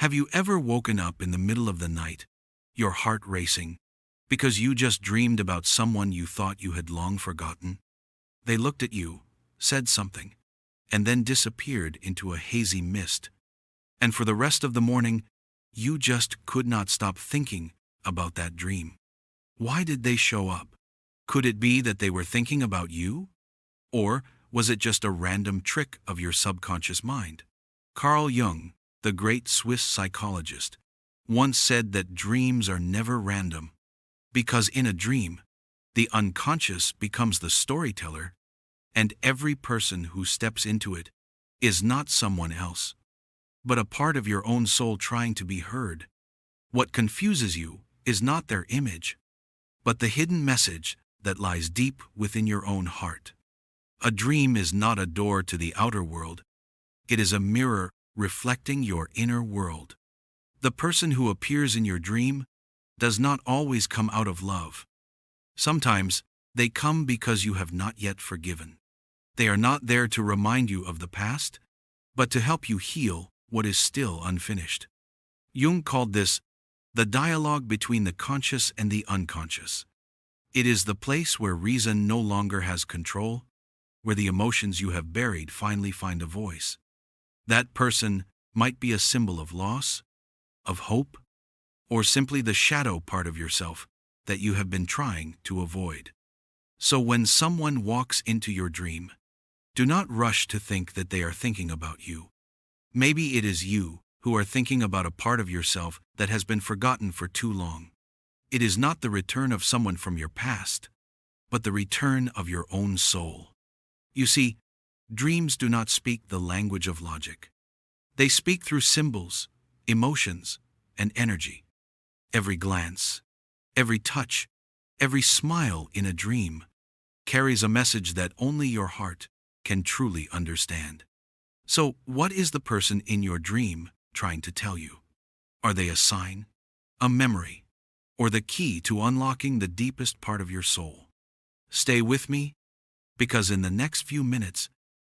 Have you ever woken up in the middle of the night, your heart racing, because you just dreamed about someone you thought you had long forgotten? They looked at you, said something, and then disappeared into a hazy mist. And for the rest of the morning, you just could not stop thinking about that dream. Why did they show up? Could it be that they were thinking about you? Or was it just a random trick of your subconscious mind? Carl Jung, the great Swiss psychologist, once said that dreams are never random, because in a dream, the unconscious becomes the storyteller, and every person who steps into it is not someone else, but a part of your own soul trying to be heard. What confuses you is not their image, but the hidden message that lies deep within your own heart. A dream is not a door to the outer world. It is a mirror reflecting your inner world. The person who appears in your dream does not always come out of love. Sometimes they come because you have not yet forgiven. They are not there to remind you of the past, but to help you heal what is still unfinished. Jung called this the dialogue between the conscious and the unconscious. It is the place where reason no longer has control, where the emotions you have buried finally find a voice. That person might be a symbol of loss, of hope, or simply the shadow part of yourself that you have been trying to avoid. So when someone walks into your dream, do not rush to think that they are thinking about you. Maybe it is you who are thinking about a part of yourself that has been forgotten for too long. It is not the return of someone from your past, but the return of your own soul. You see, dreams do not speak the language of logic. They speak through symbols, emotions, and energy. Every glance, every touch, every smile in a dream carries a message that only your heart can truly understand. So, what is the person in your dream trying to tell you? Are they a sign, a memory, or the key to unlocking the deepest part of your soul? Stay with me, because in the next few minutes,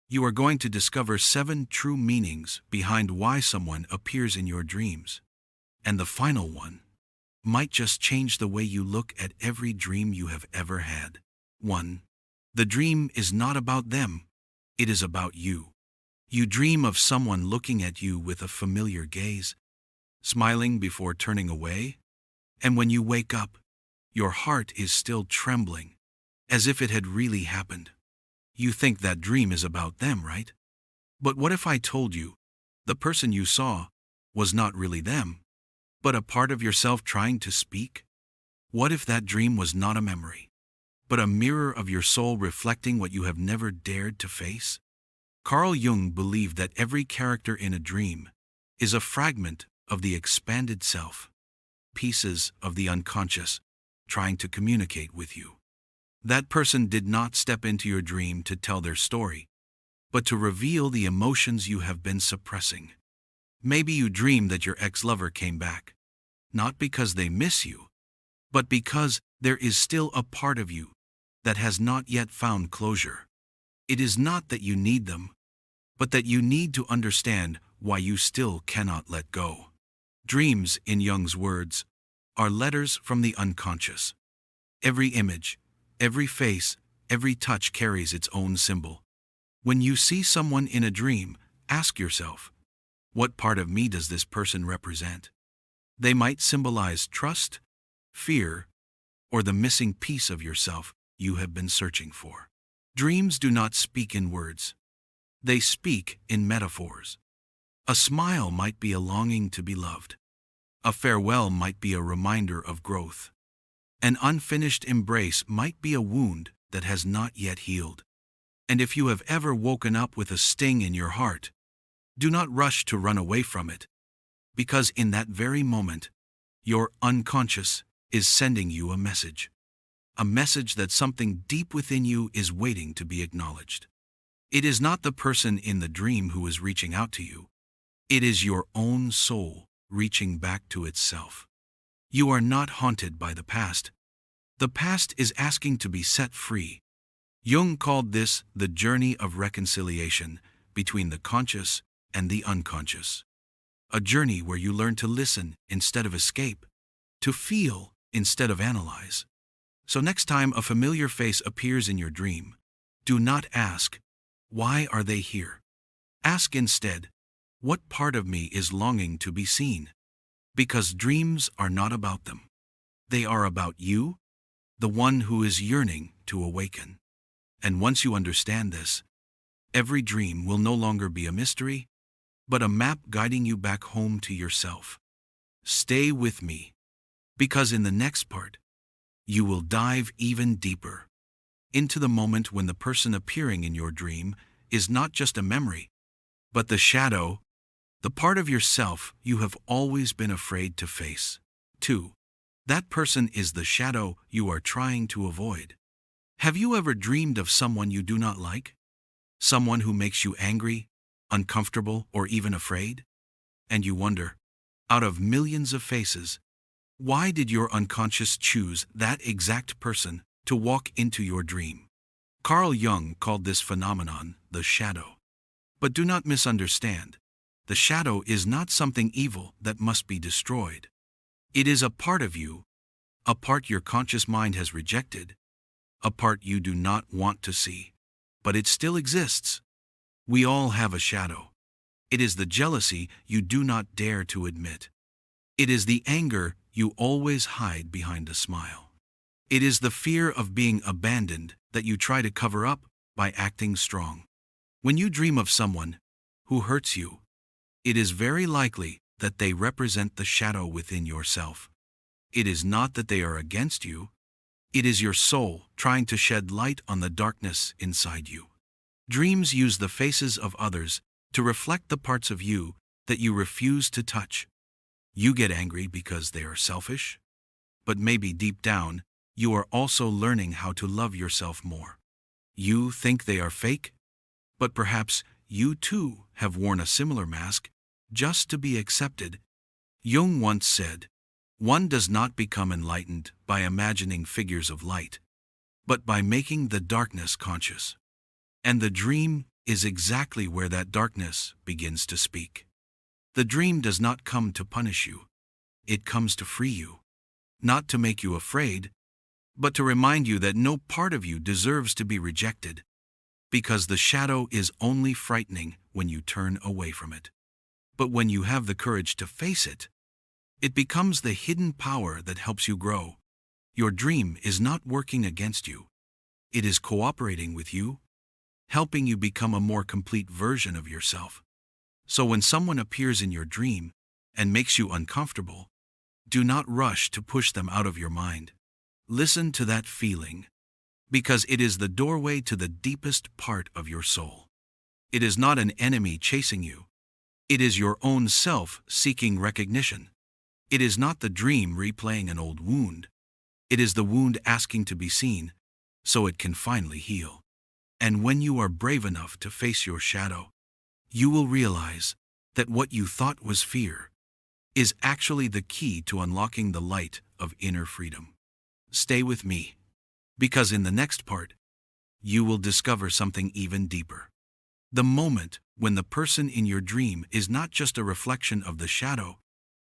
you are going to discover 7 true meanings behind why someone appears in your dreams. And the final one might just change the way you look at every dream you have ever had. 1. The dream is not about them, it is about you. You dream of someone looking at you with a familiar gaze, smiling before turning away, and when you wake up, your heart is still trembling, as if it had really happened. You think that dream is about them, right? But what if I told you the person you saw was not really them, but a part of yourself trying to speak? What if that dream was not a memory, but a mirror of your soul reflecting what you have never dared to face? Carl Jung believed that every character in a dream is a fragment of the expanded self, pieces of the unconscious trying to communicate with you. That person did not step into your dream to tell their story, but to reveal the emotions you have been suppressing. Maybe you dream that your ex-lover came back, not because they miss you, but because there is still a part of you that has not yet found closure. It is not that you need them, but that you need to understand why you still cannot let go. Dreams, in Jung's words, are letters from the unconscious. Every image, every face, every touch carries its own symbol. When you see someone in a dream, ask yourself, what part of me does this person represent? They might symbolize trust, fear, or the missing piece of yourself you have been searching for. Dreams do not speak in words. They speak in metaphors. A smile might be a longing to be loved. A farewell might be a reminder of growth. An unfinished embrace might be a wound that has not yet healed. And if you have ever woken up with a sting in your heart, do not rush to run away from it, because in that very moment, your unconscious is sending you a message that something deep within you is waiting to be acknowledged. It is not the person in the dream who is reaching out to you. It is your own soul reaching back to itself. You are not haunted by the past. The past is asking to be set free. Jung called this the journey of reconciliation between the conscious and the unconscious. a journey where you learn to listen instead of escape, to feel instead of analyze. So next time a familiar face appears in your dream, do not ask, "Why are they here?" Ask instead, "What part of me is longing to be seen?" Because dreams are not about them. They are about you, the one who is yearning to awaken. And once you understand this, every dream will no longer be a mystery, but a map guiding you back home to yourself. Stay with me, because in the next part, you will dive even deeper into the moment when the person appearing in your dream is not just a memory, but the shadow, the part of yourself you have always been afraid to face. 2. That person is the shadow you are trying to avoid. Have you ever dreamed of someone you do not like? Someone who makes you angry, uncomfortable, or even afraid? And you wonder, out of millions of faces, why did your unconscious choose that exact person to walk into your dream? Carl Jung called this phenomenon the shadow. But do not misunderstand. The shadow is not something evil that must be destroyed. It is a part of you, a part your conscious mind has rejected, a part you do not want to see. But it still exists. We all have a shadow. It is the jealousy you do not dare to admit. It is the anger you always hide behind a smile. It is the fear of being abandoned that you try to cover up by acting strong. When you dream of someone who hurts you, it is very likely that they represent the shadow within yourself. It is not that they are against you. It is your soul trying to shed light on the darkness inside you. Dreams use the faces of others to reflect the parts of you that you refuse to touch. You get angry because they are selfish, but maybe deep down, you are also learning how to love yourself more. You think they are fake, but perhaps you too have worn a similar mask just to be accepted. Jung once said, "One does not become enlightened by imagining figures of light, but by making the darkness conscious." And the dream is exactly where that darkness begins to speak. The dream does not come to punish you. It comes to free you. Not to make you afraid, but to remind you that no part of you deserves to be rejected, because the shadow is only frightening when you turn away from it. But when you have the courage to face it, it becomes the hidden power that helps you grow. Your dream is not working against you. It is cooperating with you, helping you become a more complete version of yourself. So when someone appears in your dream and makes you uncomfortable, do not rush to push them out of your mind. Listen to that feeling, because it is the doorway to the deepest part of your soul. It is not an enemy chasing you. It is your own self seeking recognition. It is not the dream replaying an old wound. It is the wound asking to be seen, so it can finally heal. And when you are brave enough to face your shadow, you will realize that what you thought was fear is actually the key to unlocking the light of inner freedom. Stay with me, because in the next part, you will discover something even deeper. The moment when the person in your dream is not just a reflection of the shadow,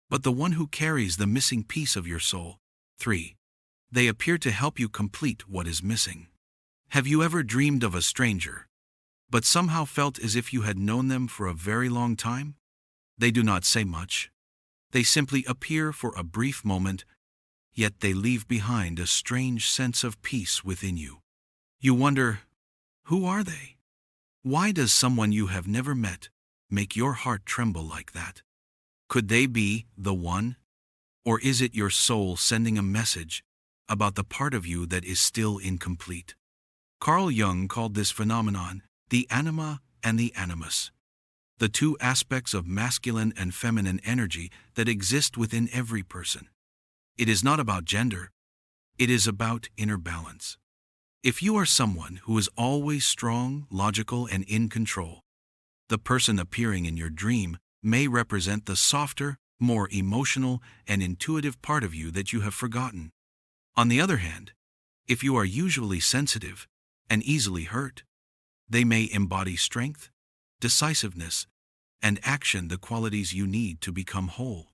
but the one who carries the missing piece of your soul. 3. They appear to help you complete what is missing. Have you ever dreamed of a stranger, but somehow felt as if you had known them for a very long time? They do not say much. They simply appear for a brief moment, yet they leave behind a strange sense of peace within you. You wonder, who are they? Why does someone you have never met make your heart tremble like that? Could they be the one? Or is it your soul sending a message about the part of you that is still incomplete? Carl Jung called this phenomenon the anima and the animus, the two aspects of masculine and feminine energy that exist within every person. It is not about gender. It is about inner balance. If you are someone who is always strong, logical, and in control, the person appearing in your dream may represent the softer, more emotional, and intuitive part of you that you have forgotten. On the other hand, if you are usually sensitive and easily hurt, they may embody strength, decisiveness, and action the qualities you need to become whole.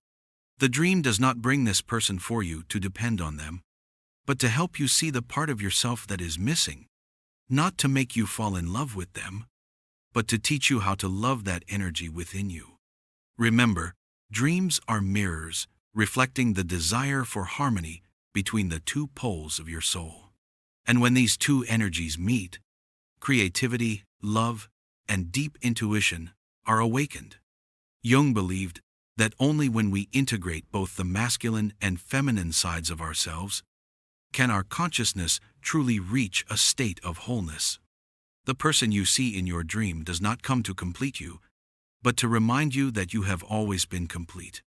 The dream does not bring this person for you to depend on them, but to help you see the part of yourself that is missing, not to make you fall in love with them, but to teach you how to love that energy within you. Remember, dreams are mirrors reflecting the desire for harmony between the two poles of your soul. And when these two energies meet, creativity, love, and deep intuition are awakened. Jung believed that only when we integrate both the masculine and feminine sides of ourselves can our consciousness truly reach a state of wholeness. The person you see in your dream does not come to complete you, but to remind you that you have always been complete.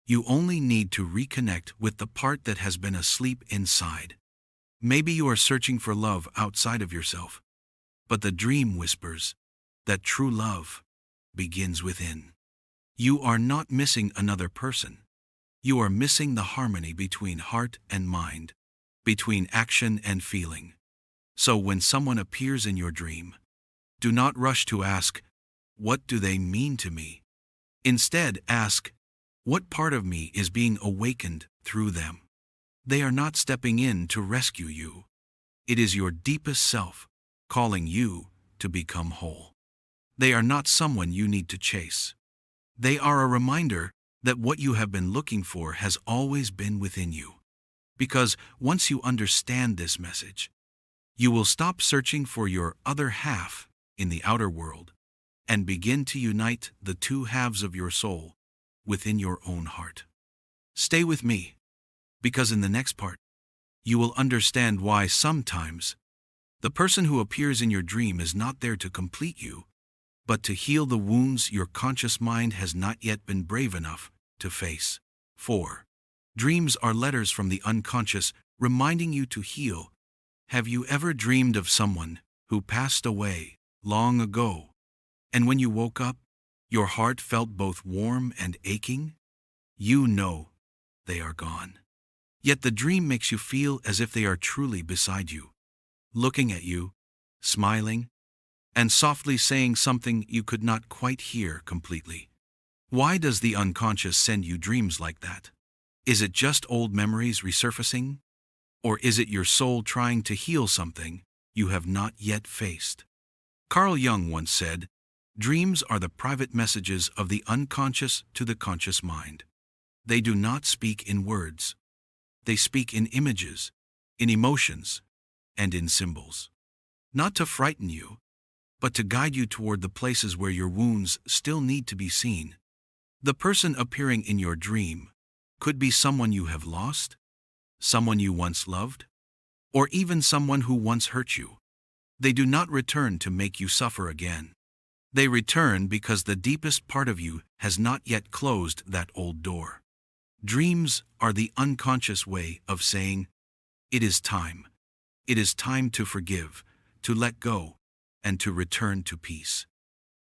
You only need to reconnect with the part that has been asleep inside. Maybe you are searching for love outside of yourself, but the dream whispers that true love begins within. You are not missing another person. You are missing the harmony between heart and mind, between action and feeling. So when someone appears in your dream, do not rush to ask, "What do they mean to me?" Instead, ask, "What part of me is being awakened through them?" They are not stepping in to rescue you. It is your deepest self calling you to become whole. They are not someone you need to chase. They are a reminder that what you have been looking for has always been within you. Because once you understand this message, you will stop searching for your other half in the outer world and begin to unite the two halves of your soul within your own heart. Stay with me, because in the next part, you will understand why sometimes the person who appears in your dream is not there to complete you, but to heal the wounds your conscious mind has not yet been brave enough to face. 4. Dreams are letters from the unconscious reminding you to heal. Have you ever dreamed of someone who passed away long ago, and when you woke up, your heart felt both warm and aching? You know they are gone. Yet the dream makes you feel as if they are truly beside you, looking at you, smiling, and softly saying something you could not quite hear completely. Why does the unconscious send you dreams like that? Is it just old memories resurfacing? Or is it your soul trying to heal something you have not yet faced? Carl Jung once said, "Dreams are the private messages of the unconscious to the conscious mind. They do not speak in words. They speak in images, in emotions, and in symbols. Not to frighten you, but to guide you toward the places where your wounds still need to be seen." The person appearing in your dream could be someone you have lost, someone you once loved, or even someone who once hurt you. They do not return to make you suffer again. They return because the deepest part of you has not yet closed that old door. Dreams are the unconscious way of saying, "It is time. It is time to forgive, to let go, and to return to peace."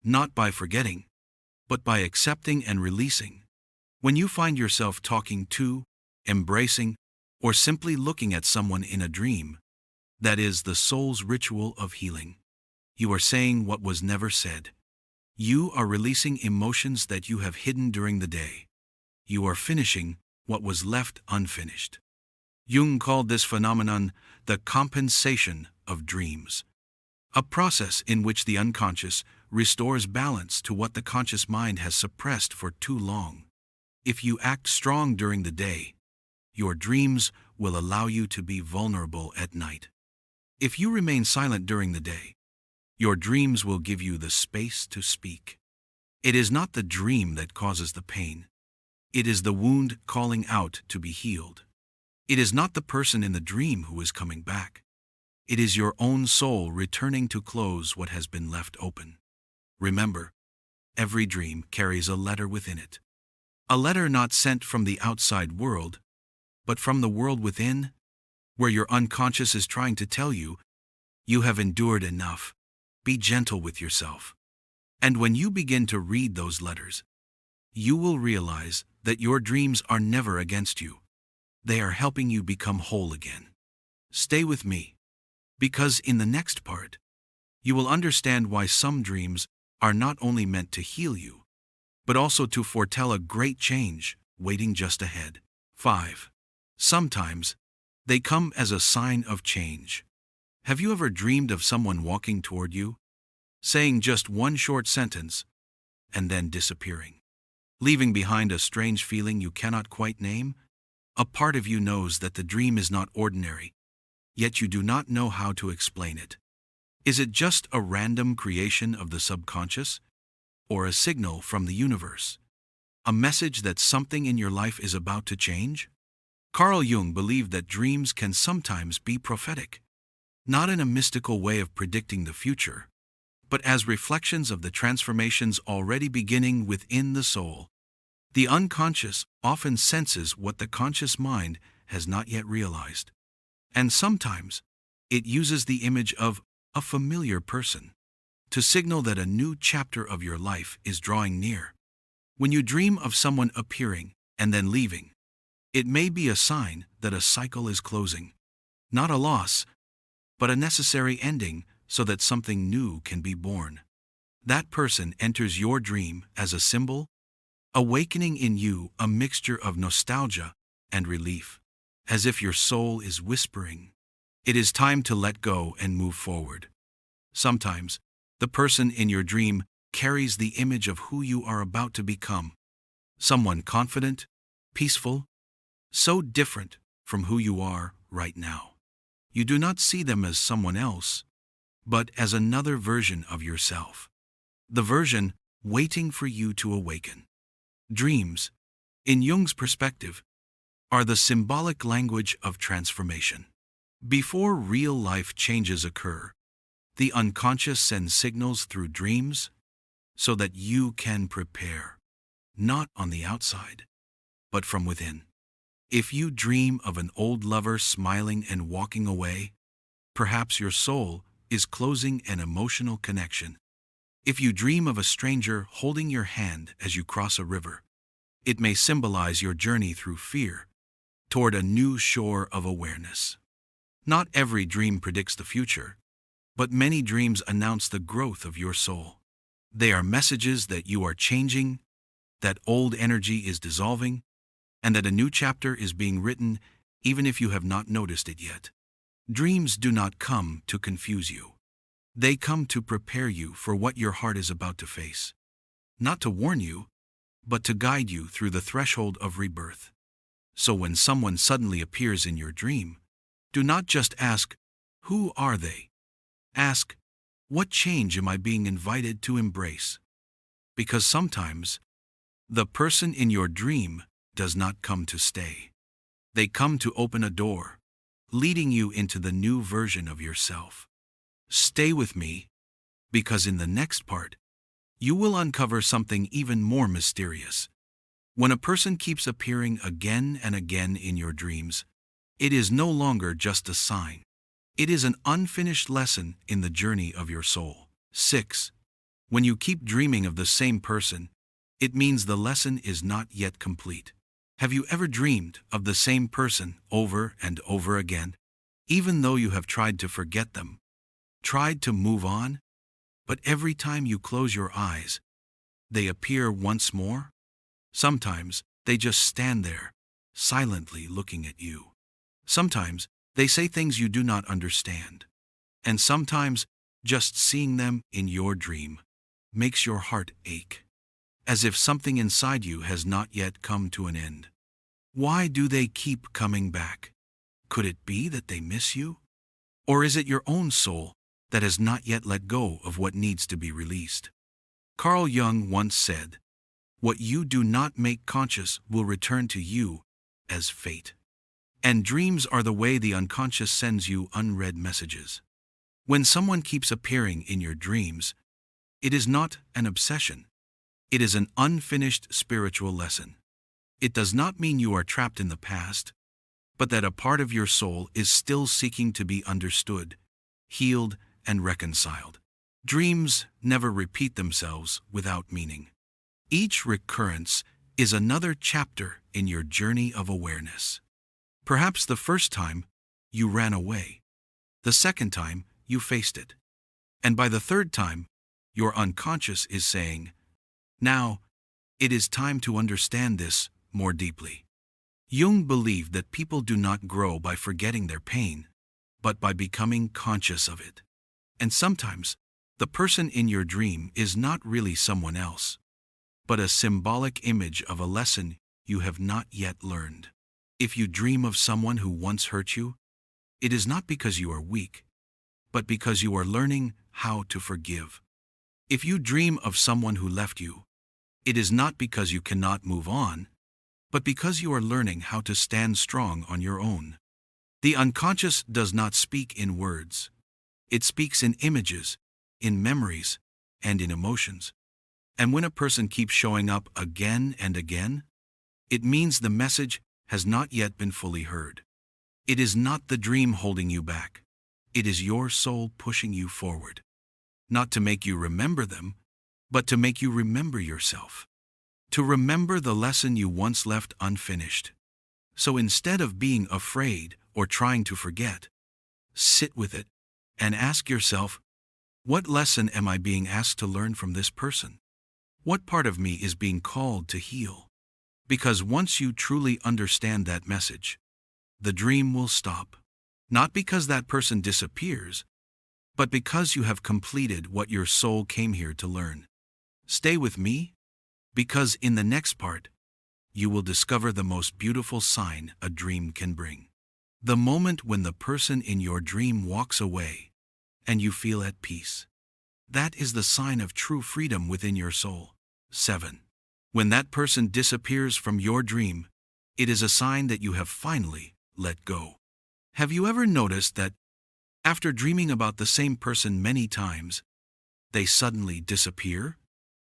Not by forgetting, but by accepting and releasing. When you find yourself talking to, embracing, or simply looking at someone in a dream, that is the soul's ritual of healing. You are saying what was never said. You are releasing emotions that you have hidden during the day. You are finishing what was left unfinished. Jung called this phenomenon the compensation of dreams, a process in which the unconscious restores balance to what the conscious mind has suppressed for too long. If you act strong during the day, your dreams will allow you to be vulnerable at night. If you remain silent during the day, your dreams will give you the space to speak. It is not the dream that causes the pain. It is the wound calling out to be healed. It is not the person in the dream who is coming back. It is your own soul returning to close what has been left open. Remember, every dream carries a letter within it. A letter not sent from the outside world, but from the world within, where your unconscious is trying to tell you, you have endured enough. Be gentle with yourself. And when you begin to read those letters, you will realize that your dreams are never against you. They are helping you become whole again. Stay with me, because in the next part, you will understand why some dreams are not only meant to heal you, but also to foretell a great change waiting just ahead. 5. Sometimes, they come as a sign of change. Have you ever dreamed of someone walking toward you, saying just one short sentence, and then disappearing, leaving behind a strange feeling you cannot quite name? A part of you knows that the dream is not ordinary, yet you do not know how to explain it. Is it just a random creation of the subconscious, or a signal from the universe? A message that something in your life is about to change? Carl Jung believed that dreams can sometimes be prophetic, not in a mystical way of predicting the future, but as reflections of the transformations already beginning within the soul. The unconscious often senses what the conscious mind has not yet realized, and sometimes it uses the image of a familiar person to signal that a new chapter of your life is drawing near. When you dream of someone appearing and then leaving, it may be a sign that a cycle is closing, not a loss, but a necessary ending so that something new can be born. That person enters your dream as a symbol, awakening in you a mixture of nostalgia and relief, as if your soul is whispering, "It is time to let go and move forward." Sometimes, the person in your dream carries the image of who you are about to become, someone confident, peaceful, so different from who you are right now. You do not see them as someone else, but as another version of yourself, the version waiting for you to awaken. Dreams, in Jung's perspective, are the symbolic language of transformation. Before real-life changes occur, the unconscious sends signals through dreams so that you can prepare, not on the outside, but from within. If you dream of an old lover smiling and walking away, perhaps your soul is closing an emotional connection. If you dream of a stranger holding your hand as you cross a river, it may symbolize your journey through fear toward a new shore of awareness. Not every dream predicts the future, but many dreams announce the growth of your soul. They are messages that you are changing, that old energy is dissolving, and that a new chapter is being written even if you have not noticed it yet. Dreams do not come to confuse you. They come to prepare you for what your heart is about to face. Not to warn you, but to guide you through the threshold of rebirth. So when someone suddenly appears in your dream, do not just ask, "Who are they?" Ask, "What change am I being invited to embrace?" Because sometimes, the person in your dream does not come to stay. They come to open a door, leading you into the new version of yourself. Stay with me, because in the next part, you will uncover something even more mysterious. When a person keeps appearing again and again in your dreams, it is no longer just a sign. It is an unfinished lesson in the journey of your soul. 6. When you keep dreaming of the same person, it means the lesson is not yet complete. Have you ever dreamed of the same person over and over again, even though you have tried to forget them, tried to move on, but every time you close your eyes, they appear once more? Sometimes they just stand there, silently looking at you. Sometimes they say things you do not understand. And sometimes just seeing them in your dream makes your heart ache, as if something inside you has not yet come to an end. Why do they keep coming back? Could it be that they miss you? Or is it your own soul that has not yet let go of what needs to be released? Carl Jung once said, "What you do not make conscious will return to you as fate." And dreams are the way the unconscious sends you unread messages. When someone keeps appearing in your dreams, it is not an obsession. It is an unfinished spiritual lesson. It does not mean you are trapped in the past, but that a part of your soul is still seeking to be understood, healed, and reconciled. Dreams never repeat themselves without meaning. Each recurrence is another chapter in your journey of awareness. Perhaps the first time, you ran away. The second time, you faced it. And by the third time, your unconscious is saying, "Now, It is time to understand this more deeply. Jung believed that people do not grow by forgetting their pain, but by becoming conscious of it. And sometimes, the person in your dream is not really someone else, but a symbolic image of a lesson you have not yet learned. If you dream of someone who once hurt you, it is not because you are weak, but because you are learning how to forgive. If you dream of someone who left you, it is not because you cannot move on, but because you are learning how to stand strong on your own. The unconscious does not speak in words. It speaks in images, in memories, and in emotions. And when a person keeps showing up again and again, it means the message has not yet been fully heard. It is not the dream holding you back. It is your soul pushing you forward. Not to make you remember them, but to make you remember yourself. To remember the lesson you once left unfinished. So instead of being afraid or trying to forget, sit with it and ask yourself, what lesson am I being asked to learn from this person? What part of me is being called to heal? Because once you truly understand that message, the dream will stop. Not because that person disappears, but because you have completed what your soul came here to learn. Stay with me, because in the next part, you will discover the most beautiful sign a dream can bring. The moment when the person in your dream walks away, and you feel at peace. That is the sign of true freedom within your soul. 7. When that person disappears from your dream, it is a sign that you have finally let go. Have you ever noticed that, after dreaming about the same person many times, they suddenly disappear?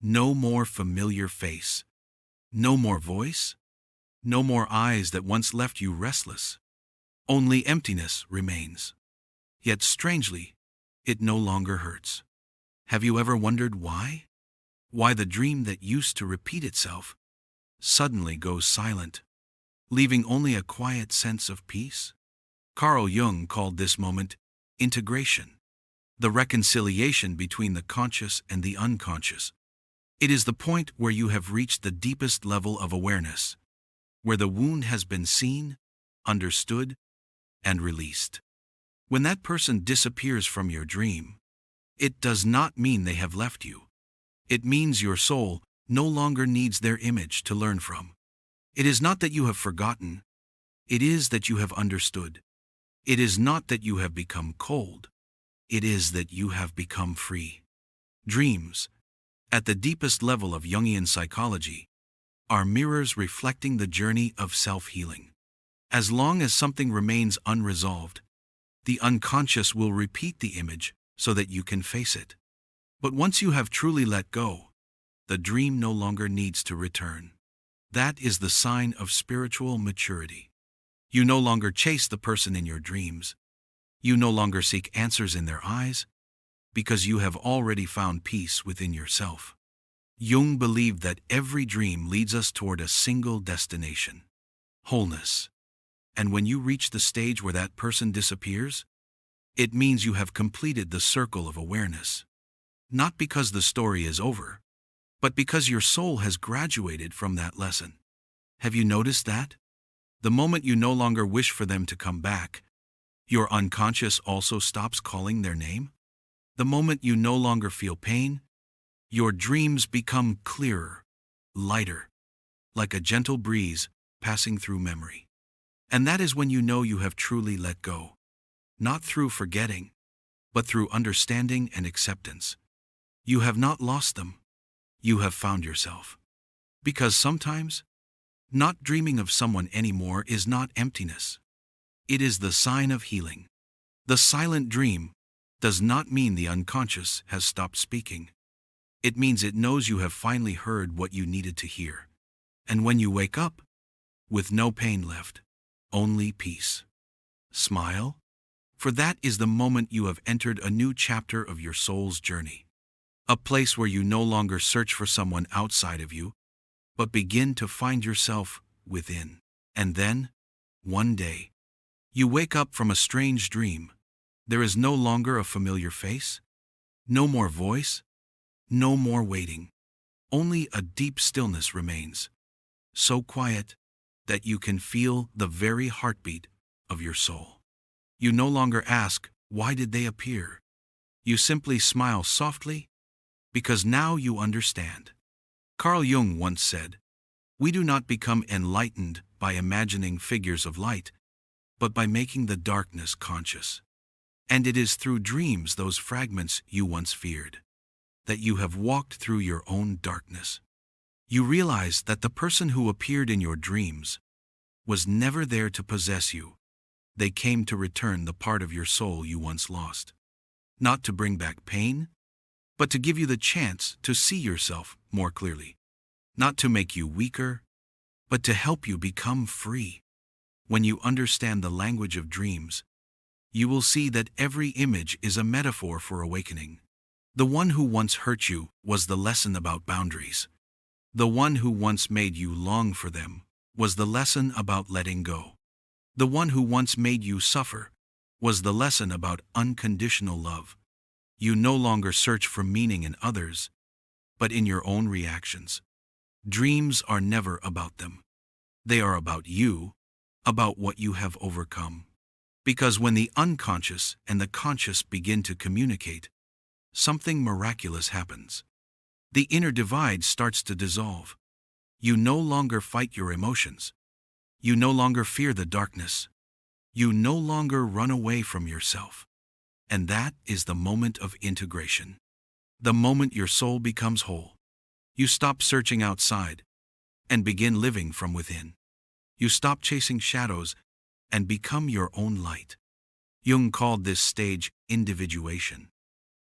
No more familiar face. No more voice. No more eyes that once left you restless. Only emptiness remains. Yet strangely, it no longer hurts. Have you ever wondered why? Why the dream that used to repeat itself suddenly goes silent, leaving only a quiet sense of peace? Carl Jung called this moment integration, the reconciliation between the conscious and the unconscious. It is the point where you have reached the deepest level of awareness, where the wound has been seen, understood, and released. When that person disappears from your dream, it does not mean they have left you. It means your soul no longer needs their image to learn from. It is not that you have forgotten. It is that you have understood. It is not that you have become cold. It is that you have become free. Dreams, at the deepest level of Jungian psychology, are mirrors reflecting the journey of self-healing. As long as something remains unresolved, the unconscious will repeat the image so that you can face it. But once you have truly let go, the dream no longer needs to return. That is the sign of spiritual maturity. You no longer chase the person in your dreams. You no longer seek answers in their eyes, because you have already found peace within yourself. Jung believed that every dream leads us toward a single destination: wholeness. And when you reach the stage where that person disappears, it means you have completed the circle of awareness. Not because the story is over, but because your soul has graduated from that lesson. Have you noticed that? The moment you no longer wish for them to come back, your unconscious also stops calling their name. The moment you no longer feel pain, your dreams become clearer, lighter, like a gentle breeze passing through memory. And that is when you know you have truly let go. Not through forgetting, but through understanding and acceptance. You have not lost them. You have found yourself. Because sometimes, not dreaming of someone anymore is not emptiness. It is the sign of healing. The silent dream does not mean the unconscious has stopped speaking. It means it knows you have finally heard what you needed to hear. And when you wake up, with no pain left, only peace. Smile, for that is the moment you have entered a new chapter of your soul's journey. A place where you no longer search for someone outside of you, but begin to find yourself within. And then, one day, you wake up from a strange dream. There is no longer a familiar face, no more voice, no more waiting. Only a deep stillness remains, so quiet that you can feel the very heartbeat of your soul. You no longer ask, why did they appear? You simply smile softly, because now you understand. Carl Jung once said, "We do not become enlightened by imagining figures of light, but by making the darkness conscious." And it is through dreams, those fragments you once feared, that you have walked through your own darkness. You realize that the person who appeared in your dreams was never there to possess you. They came to return the part of your soul you once lost. Not to bring back pain, but to give you the chance to see yourself more clearly. Not to make you weaker, but to help you become free. When you understand the language of dreams, you will see that every image is a metaphor for awakening. The one who once hurt you was the lesson about boundaries. The one who once made you long for them was the lesson about letting go. The one who once made you suffer was the lesson about unconditional love. You no longer search for meaning in others, but in your own reactions. Dreams are never about them. They are about you, about what you have overcome. Because when the unconscious and the conscious begin to communicate, something miraculous happens. The inner divide starts to dissolve. You no longer fight your emotions. You no longer fear the darkness. You no longer run away from yourself. And that is the moment of integration. The moment your soul becomes whole. You stop searching outside and begin living from within. You stop chasing shadows and become your own light. Jung called this stage individuation,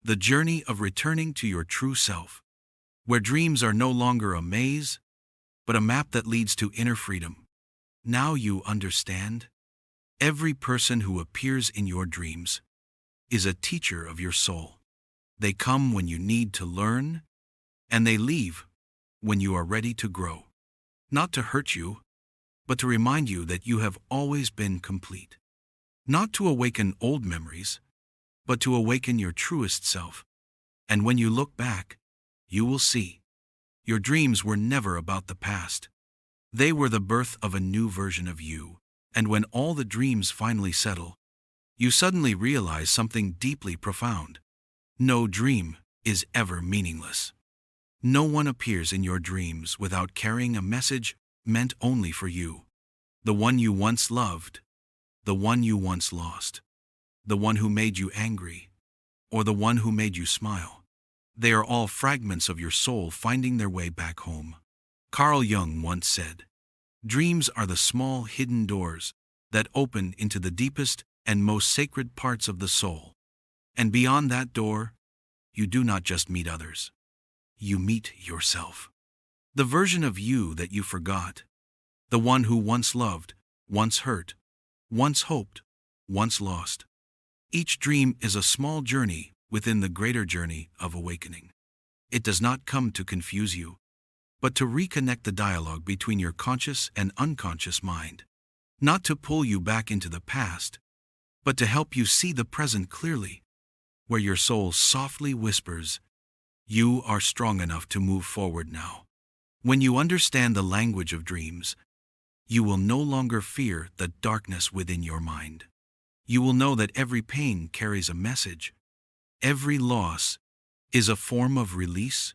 the journey of returning to your true self, where dreams are no longer a maze, but a map that leads to inner freedom. Now you understand? Every person who appears in your dreams is a teacher of your soul. They come when you need to learn, and they leave when you are ready to grow. Not to hurt you, but to remind you that you have always been complete. Not to awaken old memories, but to awaken your truest self. And when you look back, you will see your dreams were never about the past. They were the birth of a new version of you. And when all the dreams finally settle, you suddenly realize something deeply profound. No dream is ever meaningless. No one appears in your dreams without carrying a message meant only for you. The one you once loved, the one you once lost, the one who made you angry, or the one who made you smile. They are all fragments of your soul finding their way back home. Carl Jung once said, "Dreams are the small hidden doors that open into the deepest and most sacred parts of the soul. And beyond that door, you do not just meet others. You meet yourself. The version of you that you forgot. The one who once loved, once hurt, once hoped, once lost." Each dream is a small journey within the greater journey of awakening. It does not come to confuse you, but to reconnect the dialogue between your conscious and unconscious mind. Not to pull you back into the past, but to help you see the present clearly, where your soul softly whispers, "You are strong enough to move forward now." When you understand the language of dreams, you will no longer fear the darkness within your mind. You will know that every pain carries a message, every loss is a form of release,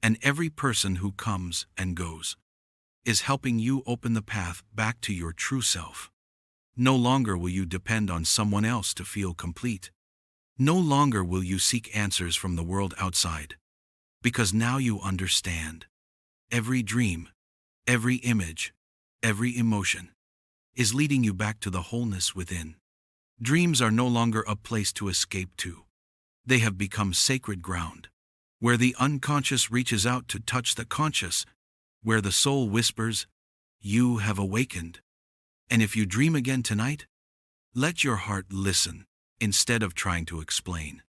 and every person who comes and goes is helping you open the path back to your true self. No longer will you depend on someone else to feel complete. No longer will you seek answers from the world outside, because now you understand. Every dream, every image, every emotion is leading you back to the wholeness within. Dreams are no longer a place to escape to. They have become sacred ground, where the unconscious reaches out to touch the conscious, where the soul whispers, "You have awakened." And if you dream again tonight, let your heart listen instead of trying to explain,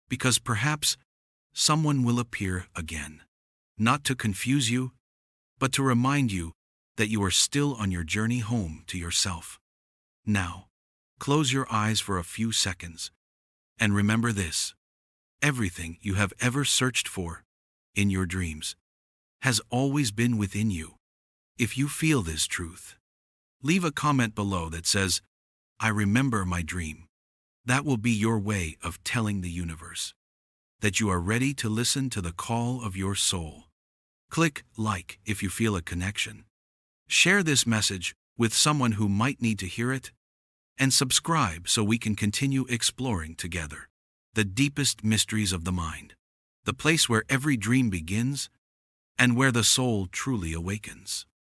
because perhaps someone will appear again, not to confuse you, but to remind you that you are still on your journey home to yourself. Now, close your eyes for a few seconds and remember this: everything you have ever searched for in your dreams has always been within you. If you feel this truth, leave a comment below that says, "I remember my dream." That will be your way of telling the universe that you are ready to listen to the call of your soul. Click like if you feel a connection. Share this message with someone who might need to hear it, and subscribe so we can continue exploring together the deepest mysteries of the mind, the place where every dream begins and where the soul truly awakens.